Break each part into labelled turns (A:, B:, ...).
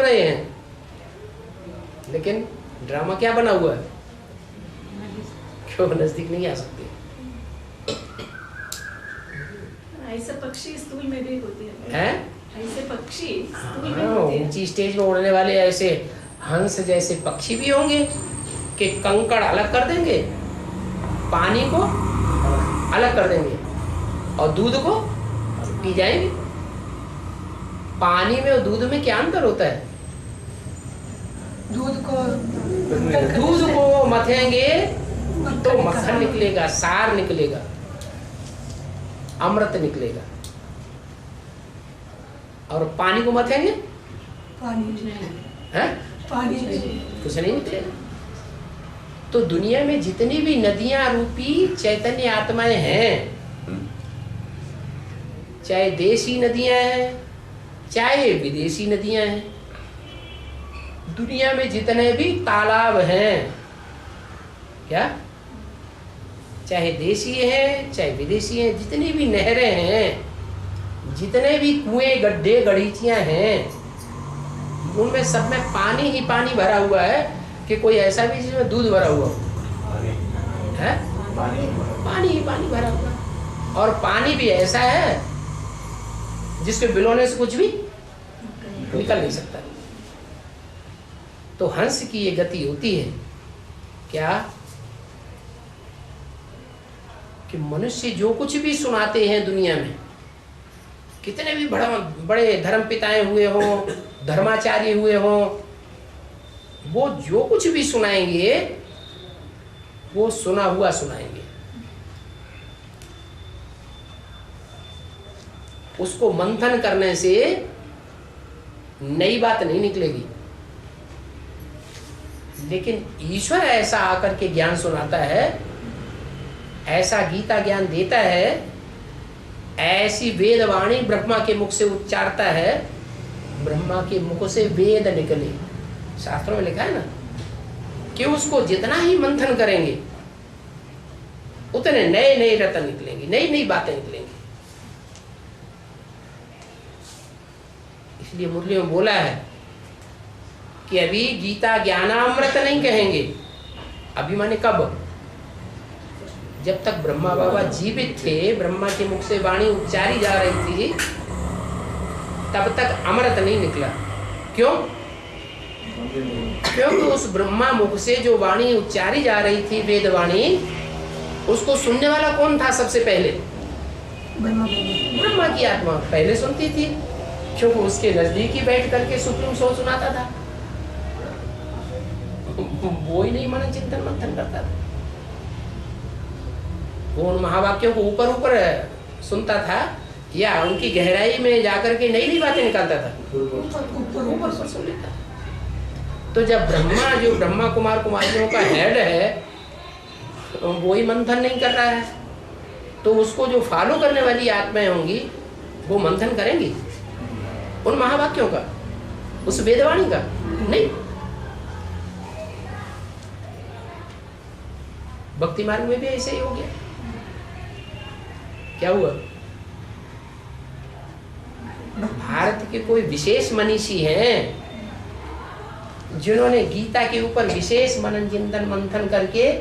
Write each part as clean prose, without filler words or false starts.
A: रहे हैं, लेकिन ड्रामा क्या बना हुआ है? क्यों नजदीक नहीं आ सकते?
B: ऐसे पक्षी स्कूल में भी होते
A: हैं?
B: ऐसे पक्षी स्कूल में होते हैं।
A: ऊंची स्टेज में उड़ने वाले ऐसे हंस जैसे पक्षी भी होंगे कि कंकड़ अलग कर देंगे, पानी को अलग कर देंगे और दूध को पी जाएंगे। पानी में और दूध में क्या अंतर होता है?
C: दूध
A: को मथेंगे तो मक्खन निकलेगा, सार निकलेगा, अमृत निकलेगा, और पानी को मथेंगे
C: पानी
A: कुछ नहीं निकलेगा। तो दुनिया में जितनी भी नदियां रूपी चैतन्य आत्माएं हैं, चाहे देशी नदियां हैं चाहे विदेशी नदियां हैं, दुनिया में जितने भी तालाब हैं, क्या चाहे देशी हैं चाहे विदेशी हैं, जितनी भी नहरें हैं, जितने भी कुएं गड्ढे गढ़ीचियां हैं, उनमें सब में पानी ही पानी भरा हुआ है कि कोई ऐसा भी जिसमें दूध भरा हुआ है? पानी ही पानी भरा हुआ है। और पानी भी ऐसा है जिसके बिलोने से कुछ भी निकल नहीं सकता। तो हंस की ये गति होती है क्या कि मनुष्य जो कुछ भी सुनाते हैं दुनिया में, कितने भी बड़े धर्म पिताएं हुए हों, धर्माचार्य हुए हों, वो जो कुछ भी सुनाएंगे वो सुना हुआ सुनाएंगे। उसको मंथन करने से नई बात नहीं निकलेगी। लेकिन ईश्वर ऐसा आकर के ज्ञान सुनाता है, ऐसा गीता ज्ञान देता है, ऐसी वेद वाणी ब्रह्मा के मुख से उच्चारता है, ब्रह्मा के मुख से वेद निकले। शास्त्रों में लिखा है ना कि उसको जितना ही मंथन करेंगे उतने नए नए रत्न निकलेंगे, नई नई बातें निकलेंगी। इसलिए मुरली में बोला है कि अभी गीता ज्ञानामृत नहीं कहेंगे। अभी माने कब? जब तक ब्रह्मा बाबा जीवित थे, ब्रह्मा के मुख से वाणी उच्चारी जा रही थी, तब तक अमृत नहीं निकला। क्यों? क्योंकि उस ब्रह्मा मुख से जो वाणी उच्चारी जा रही थी, वेद वाणी, उसको सुनने वाला कौन था सबसे पहले? ब्रह्मा की आत्मा पहले सुनती थी, क्योंकि उसके नजदीक ही बैठ करके सुप्रीम सोल सुनाता था। वो ही नहीं मनन चिंतन मंथन करता था, वो उन महावाक्यों को ऊपर ऊपर सुनता था या उनकी गहराई में जाकर के नई नई बातें निकालता था, ऊपर सुन लेता था। तो जब ब्रह्मा, जो ब्रह्मा कुमार कुमारियों का हेड है, वो ही मंथन नहीं कर रहा है, तो उसको जो फॉलो करने वाली आत्माएं होंगी वो मंथन करेंगी उन महावाक्यों का, उस वेदवाणी का नहीं। भक्ति मार्ग में भी ऐसे ही हो गया। क्या हुआ? भारत के कोई विशेष मनीषी हैं जिन्होंने गीता के ऊपर विशेष मनन चिंतन मंथन करके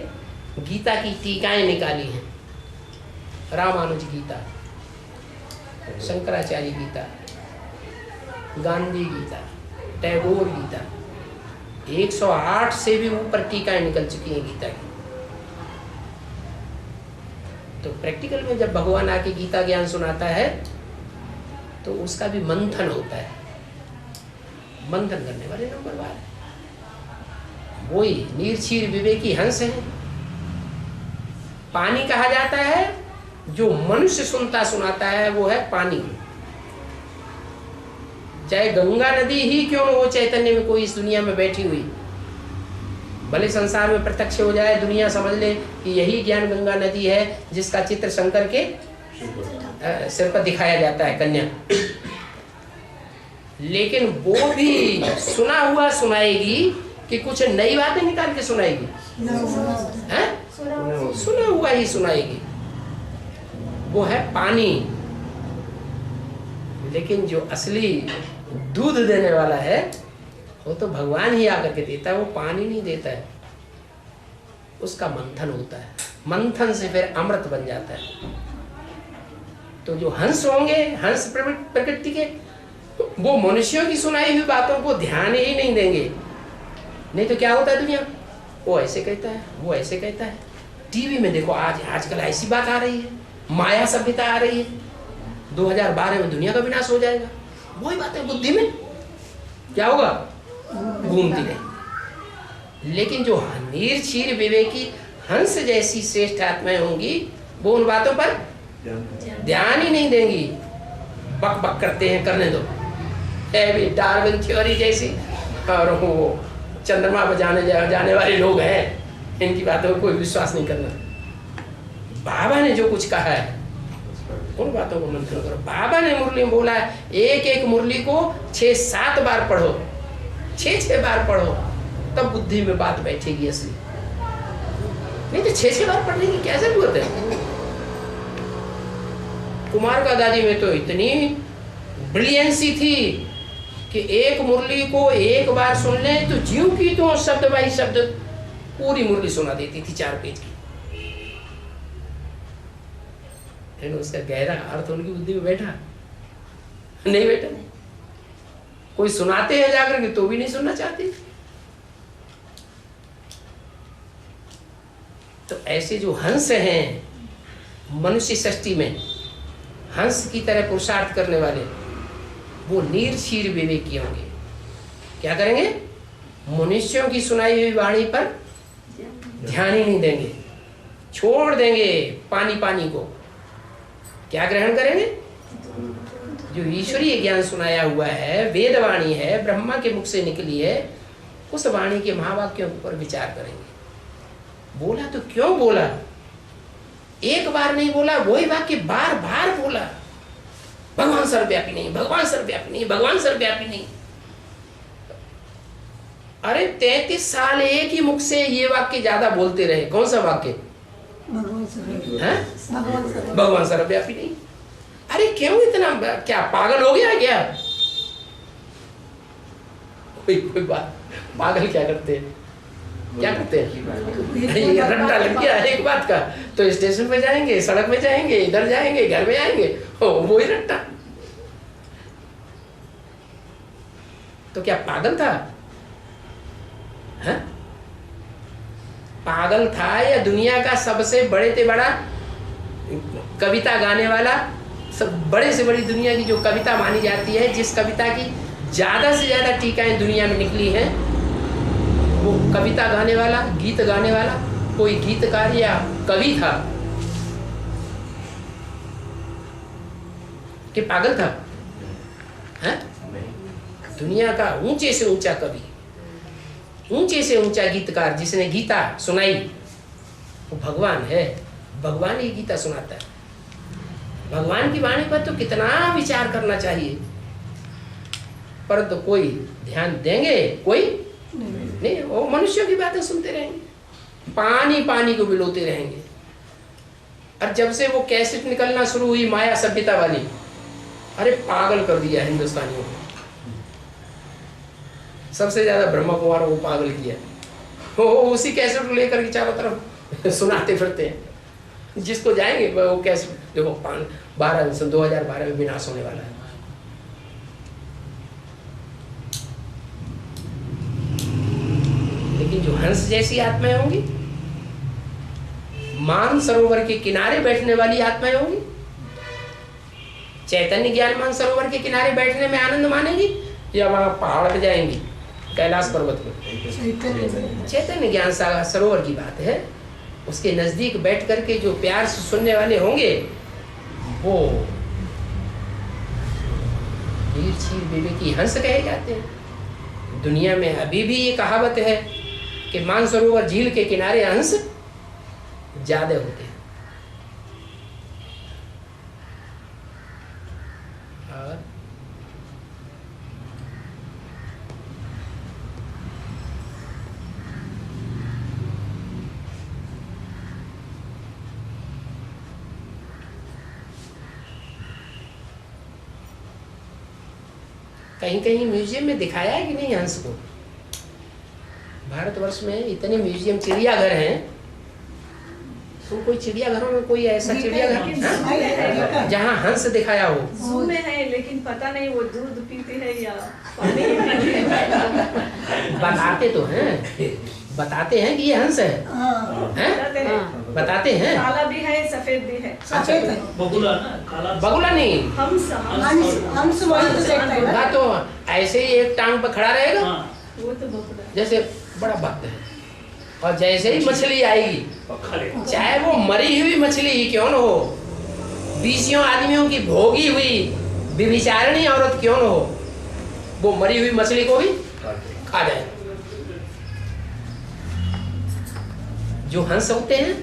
A: गीता की टीकाएं निकाली हैं। रामानुज गीता, शंकराचार्य गीता, गांधी गीता, टैगोर गीता, 108 से भी ऊपर टीकाएं निकल चुकी हैं गीता की। तो प्रैक्टिकल में जब भगवान आके गीता ज्ञान सुनाता है तो उसका भी मंथन होता है। मंथन करने वाले नंबर 12 वही निर्क्षीर विवेकी हंस है। पानी कहा जाता है, जो मनुष्य सुनता सुनाता है वो है पानी। चाहे गंगा नदी ही क्यों न हो चैतन्य में कोई इस दुनिया में बैठी हुई, भले संसार में प्रत्यक्ष हो जाए, दुनिया समझ ले कि यही ज्ञान गंगा नदी है जिसका चित्र शंकर के सिर पर दिखाया जाता है, कन्या, लेकिन वो भी सुना हुआ सुनाएगी कि कुछ नई बातें निकाल के सुनाएगी? सुना हुआ ही सुनाएगी। वो है पानी। लेकिन जो असली दूध देने वाला है वो तो भगवान ही आकर के देता है, वो पानी नहीं देता है, उसका मंथन होता है, मंथन से फिर अमृत बन जाता है। तो जो हंस होंगे, हंस प्रकृति के, वो मनुष्यों की सुनाई हुई बातों को ध्यान ही नहीं देंगे। नहीं तो क्या होता है दुनिया, वो ऐसे कहता है, वो ऐसे कहता है। टीवी में देखो आजकल ऐसी बात आ रही है, माया सभ्यता आ रही है, 2012 में दुनिया का विनाश हो जाएगा। वही बात है, बुद्धि में क्या होगा, घूमती नहीं। लेकिन जो नीर क्षीर विवेकी हंस जैसी श्रेष्ठ आत्माएं होंगी, वो उन बातों पर ध्यान ही नहीं देंगी। बक बक करते हैं, करने दो, है भी डार्विन थ्योरी जैसी, और वो चंद्रमा पर जाने वाले लोग हैं, इनकी बातों को कोई विश्वास नहीं करना। बाबा ने जो कुछ कहा है उन बातों को मंथन करो। बाबा ने मुरली में बोला है, एक एक मुरली को 6-7 बार पढ़ो, 6-6 बार पढ़ो, तब बुद्धि में बात बैठेगी असली। नहीं तो 6-6 बार पढ़ने की क्या जरूरत है। कुमार का दादी में तो इतनी ब्रिलियंसी थी कि एक मुरली को एक बार सुन ले तो ज्यों की तो शब्द बाई शब्द पूरी मुरली सुना देती थी, 4 पेज की। लेकिन उसका गहरा अर्थ उनकी बुद्धि में बैठा नहीं बैठा। कोई सुनाते हैं जाकर के तो भी नहीं सुनना चाहते। तो ऐसे जो हंस हैं मनुष्य सृष्टि में, हंस की तरह पुरुषार्थ करने वाले, वो नीरक्षीर विवेकी होंगे। क्या करेंगे, मनुष्यों की सुनाई हुई वाणी पर ध्यान ही नहीं देंगे, छोड़ देंगे पानी पानी को। क्या ग्रहण करेंगे, जो ईश्वरीय ज्ञान सुनाया हुआ है, वेद वाणी है, ब्रह्मा के मुख से निकली है, उस वाणी के महावाक्यों पर विचार करेंगे। बोला तो क्यों बोला, एक बार नहीं बोला, वही वाक्य बार बार बोला। भगवान सर्वव्यापी नहीं, भगवान सर्वव्यापी नहीं, भगवान सर्वव्यापी नहीं। अरे 33 साल एक ही मुख से ये वाक्य ज्यादा बोलते रहे। कौन सा वाक्य, भगवान सर्वव्यापी नहीं। अरे क्यों इतना, क्या पागल हो गया क्या? कोई बात, पागल क्या करते हैं, क्या करते हैं, ये रट्टा लग गया एक बात का, तो स्टेशन पे जाएंगे, सड़क में जाएंगे, इधर जाएंगे, घर में आएंगे, वो ही रट्टा। तो क्या पागल था, है? पागल था या दुनिया का सबसे बड़े से बड़ा कविता गाने वाला, सब बड़े से बड़ी दुनिया की जो कविता मानी जाती है, जिस कविता की ज्यादा से ज्यादा टीकाएं दुनिया में निकली हैं, वो कविता गाने वाला, गीत गाने वाला कोई गीतकार या कवि था कि पागल था, है? दुनिया का ऊंचे से ऊंचा कवि, ऊंचे से ऊंचा गीतकार, जिसने गीता सुनाई, वो भगवान है। भगवान ही गीता सुनाता है। भगवान की वाणी पर तो कितना विचार करना चाहिए, पर तो कोई ध्यान देंगे, कोई नहीं। वो मनुष्यों की बातें सुनते रहेंगे, पानी पानी को बिलोते रहेंगे। और जब से वो कैसेट निकलना शुरू हुई माया सभ्यता वाली, अरे पागल कर दिया हिंदुस्तानियों को। सबसे ज्यादा ब्रह्मा कुमार को पागल किया, वो उसी कैसेट को लेकर के चारों तरफ सुनाते फिरते हैं। जिसको जाएंगे वो कैसेट, देखो 2012 में विनाश होने वाला है। लेकिन जो हंस जैसी आत्माएं होंगी, मान सरोवर के किनारे बैठने वाली आत्माएं होंगी, चैतन्य ज्ञान मान सरोवर के किनारे बैठने में आनंद मानेंगी, या वहां पहाड़ पे जाएंगी, कैलाश पर्वत पे। चैतन्य ज्ञान सरोवर की बात है। उसके नजदीक बैठ करके जो प्यार से सुनने वाले होंगे, वो नीरक्षीर विवेकी हंस कहे जाते हैं। दुनिया में अभी भी ये कहावत है कि मानसरोवर झील के किनारे हंस ज्यादा होते हैं। और कहीं कहीं म्यूजियम में दिखाया है कि नहीं हंस को? भारतवर्ष में इतने म्यूजियम चिड़ियाघर हैं, तो कोई चिड़ियाघरों में कोई ऐसा चिड़ियाघर जहाँ हंस दिखाया हो?
B: जू में है, लेकिन पता नहीं वो दूध पीते हैं या पानी पीते हैं।
A: बताते तो हैं, बताते हैं कि ये हंस है,
B: बताते हैं।
A: बताते हैं।
B: काला भी है, सफेद भी है।
C: सफेद है। बगुला ना, काला
A: बगुला नहीं,
B: हंस
C: हंस वही तो देखता है ना।
A: हाँ तो ऐसे ही एक टांग पर खड़ा रहेगा,
C: हाँ,
B: वो तो बगुला।
A: जैसे बड़ा भक्त है, और जैसे ही मछली आएगी, चाहे वो मरी हुई मछली ही क्यों न हो, 20 आदमियों की भोगी हुई व्यभिचारिणी औरत क्यों न हो, वो मरी हुई मछली को भी खा जाए। जो हंस होते हैं,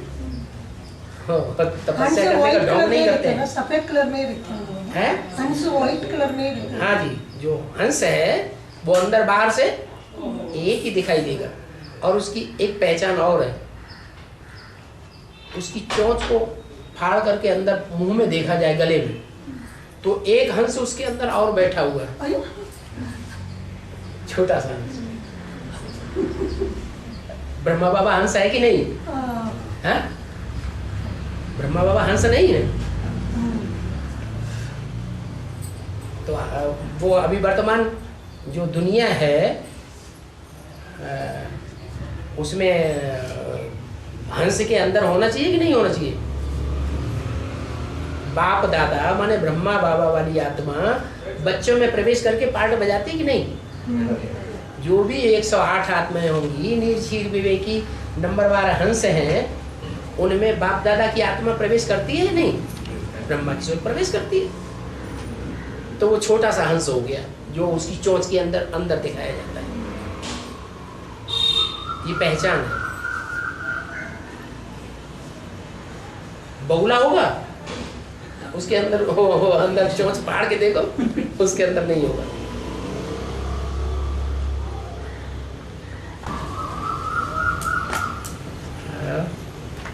A: हाँ, तपस्या करने का ढोंग नहीं करते हैं।
C: सफेद कलर में दिखते हैं। हंस व्हाइट कलर में दिखते हैं।
A: हाँ जी, जो हंस है वो अंदर बाहर से एक ही दिखाई देगा, और उसकी एक पहचान और है, उसकी चोंच को फाड़ करके अंदर मुंह में देखा जाए, गले में, तो एक हंस उसके अंदर और बैठा हुआ है, छोटा सा हंस। ब्रह्मा बाबा हंस है कि नहीं? हाँ, ब्रह्मा बाबा हंस नहीं है? तो वो अभी वर्तमान जो दुनिया है उसमें हंस के अंदर होना चाहिए कि नहीं होना चाहिए? बाप दादा माने ब्रह्मा बाबा वाली आत्मा बच्चों में प्रवेश करके पार्ट बजाती है कि नहीं? जो भी 108 आत्माएं होंगी, निर्जीव विवेकी नंबरवार हंस हैं, उनमें बाप दादा की आत्मा प्रवेश करती है या नहीं? ब्रह्मा की प्रवेश करती है। तो वो छोटा सा हंस हो गया जो उसकी चोंच के अंदर अंदर दिखाया जाता है। ये पहचान है। बगुला होगा उसके अंदर, अंदर चोंच फाड़ के देखो, उसके अंदर नहीं होगा।